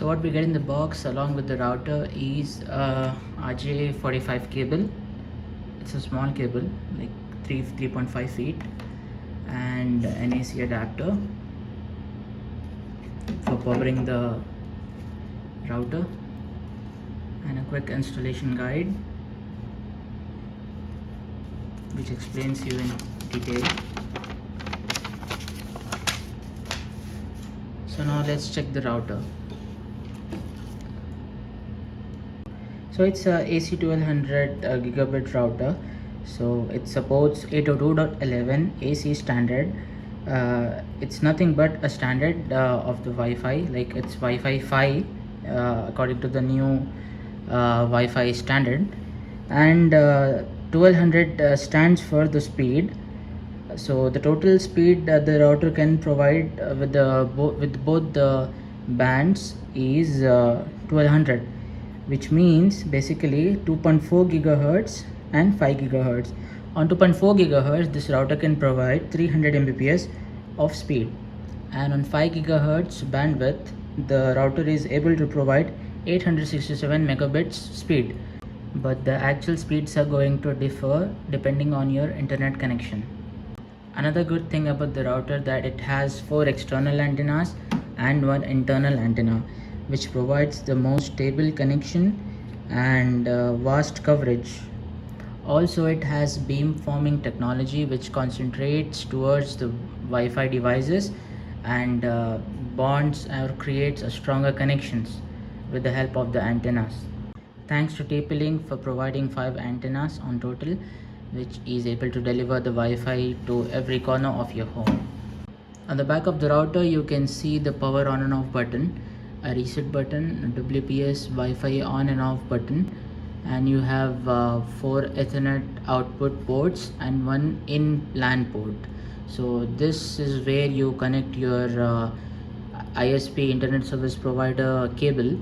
So what we get in the box along with the router is a RJ45 cable. It's a small cable, like 3.5 feet, and an AC adapter for powering the router, and a quick installation guide which explains you in detail. So now let's check the router. So it's a AC 1200 gigabit router. So it supports 802.11 AC standard. It's nothing but a standard of the Wi-Fi, like it's Wi-Fi 5 according to the new Wi-Fi standard, and 1200 stands for the speed. So the total speed the router can provide with both the bands is 1200, which means basically 2.4 gigahertz and 5 gigahertz. On 2.4 gigahertz, this router can provide 300 mbps of speed, and on 5 gigahertz bandwidth, the router is able to provide 867 megabits speed. But the actual speeds are going to differ depending on your internet connection. Another good thing about the router that it has 4 external antennas and 1 internal antenna, which provides the most stable connection and vast coverage. Also, it has beamforming technology which concentrates towards the Wi-Fi devices and bonds or creates a stronger connections with the help of the antennas. Thanks to TP-Link for providing 5 antennas on total, which is able to deliver the Wi-Fi to every corner of your home. On the back of the router, you can see the power on and off button, a reset button, a WPS Wi-Fi on and off button, and you have 4 Ethernet output ports and 1 in LAN port. So this is where you connect your ISP, internet service provider cable,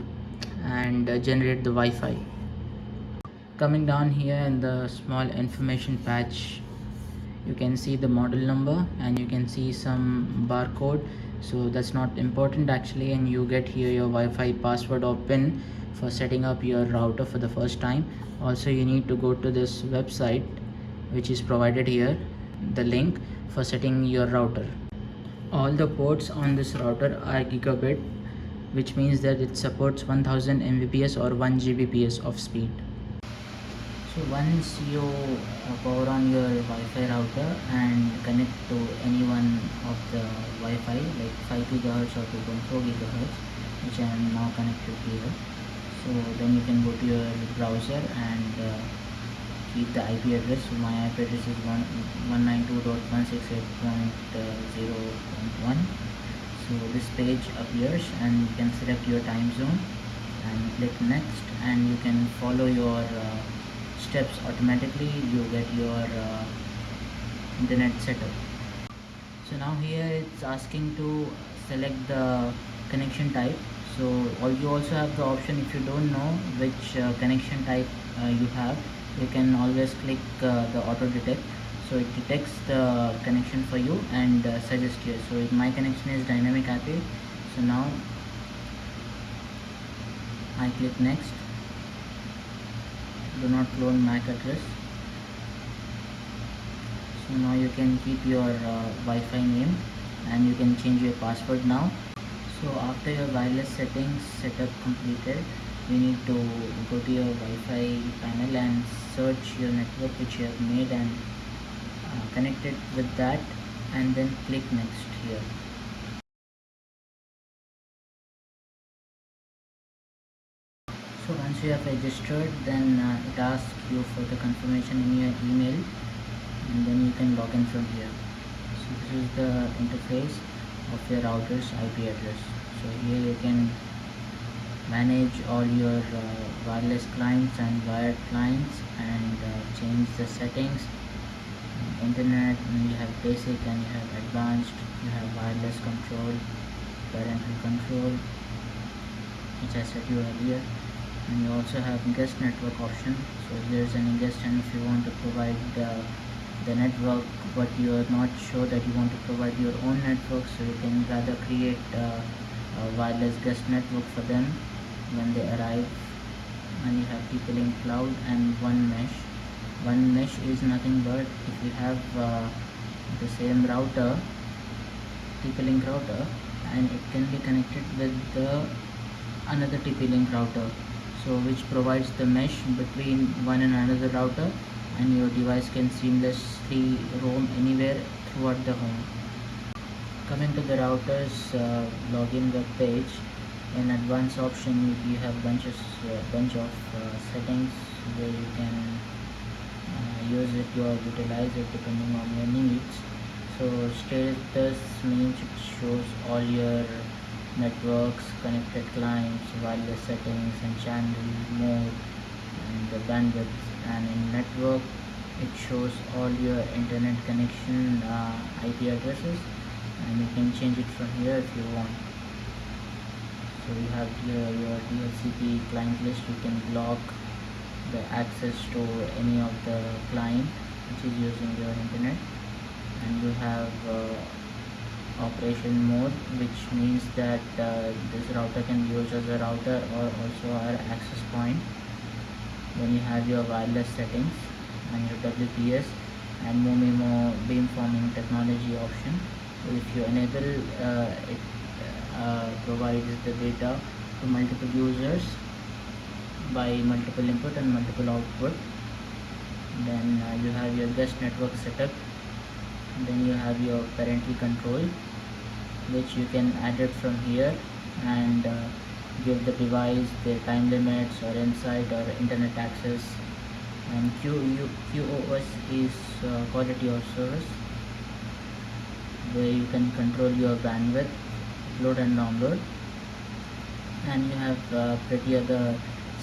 and generate the Wi-Fi. Coming down here in the small information patch, you can see the model number and you can see some barcode. So that's not important actually, and you get here your Wi-Fi password or PIN for setting up your router for the first time. Also, you need to go to this website which is provided here, the link for setting your router. All the ports on this router are gigabit, which means that it supports 1000 mbps or 1 gbps of speed. So once you power on your Wi-Fi router and connect to any one of the Wi-Fi like 5 gigahertz or 2.4 gigahertz, which I am now connected here, so then you can go to your browser and keep the IP address. So my IP address is 192.168.0.1. So this page appears and you can select your time zone and click next, and you can follow your steps automatically. You get your internet setup. So now here it's asking to select the connection type. So you also have the option, if you don't know which connection type you have, you can always click the auto detect. So it detects the connection for you and suggests you. So my connection is dynamic IP. So now I click next. Do not clone MAC address. So now you can keep your Wi-Fi name and you can change your password now. So after your wireless settings setup completed, you need to go to your Wi-Fi panel and search your network which you have made and connect it with that, and then click next here. So once you have registered, then it asks you for the confirmation in your email, and then you can log in from here. So this is the interface of your router's IP address. So here you can manage all your wireless clients and wired clients and change the settings. Internet, and you have basic and you have advanced, you have wireless control, parental control, which I said you earlier, and you also have guest network option. So there's an guest, and if you want to provide the network but you are not sure that you want to provide your own network, so you can rather create wireless guest network for them when they arrive. And you have TP-Link Cloud and One Mesh. One Mesh is nothing but if you have the same router, TP-Link router, and it can be connected with the another TP-Link router, so which provides the mesh between one and another router, and your device can seamlessly roam anywhere throughout the home. Coming to the router's login web page, in advanced option you have bunch of settings where you can use it or utilize it depending on your needs. So status means it shows all your networks, connected clients, wireless settings and channel mode and the bandwidth. And in network it shows all your internet connection IP addresses, and you can change it from here if you want. So you have here your DHCP client list. You can block the access to any of the client which is using your internet. And you have operation mode, which means that this router can be used as a router or also our access point. Then you have your wireless settings and your WPS and MoMeMo beamforming technology option. So if you enable it provides the data to multiple users by multiple input and multiple output. Then you have your guest network setup. Then you have your parental control, which you can add it from here and give the device the time limits or insight or internet access. And QoS is quality of service, where you can control your bandwidth, upload and download. And you have pretty other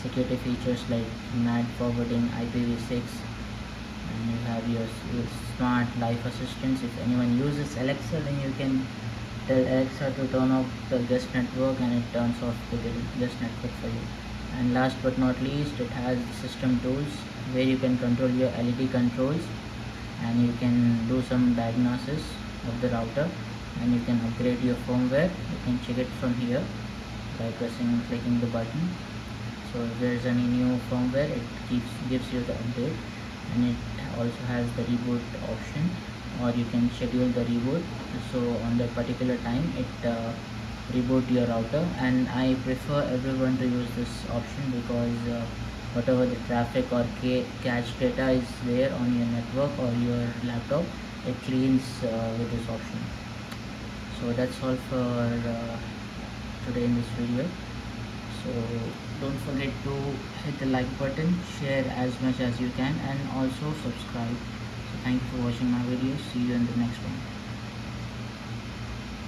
security features like NAT forwarding, IPv6, and you have your smart life assistants. If anyone uses Alexa, then you can tell Alexa to turn off the guest network and it turns off the guest network for you. And last but not least, it has system tools where you can control your LED controls, and you can do some diagnosis of the router, and you can upgrade your firmware. You can check it from here by clicking the button. So if there is any new firmware, it gives you the update. And it also has the reboot option, or you can schedule the reboot, so on that particular time it reboot your router. And I prefer everyone to use this option because whatever the traffic or cache data is there on your network or your laptop, it cleans with this option. So that's all for today in this video. So don't forget to hit the like button, share as much as you can, and also subscribe. So thank you for watching my video. See you in the next one.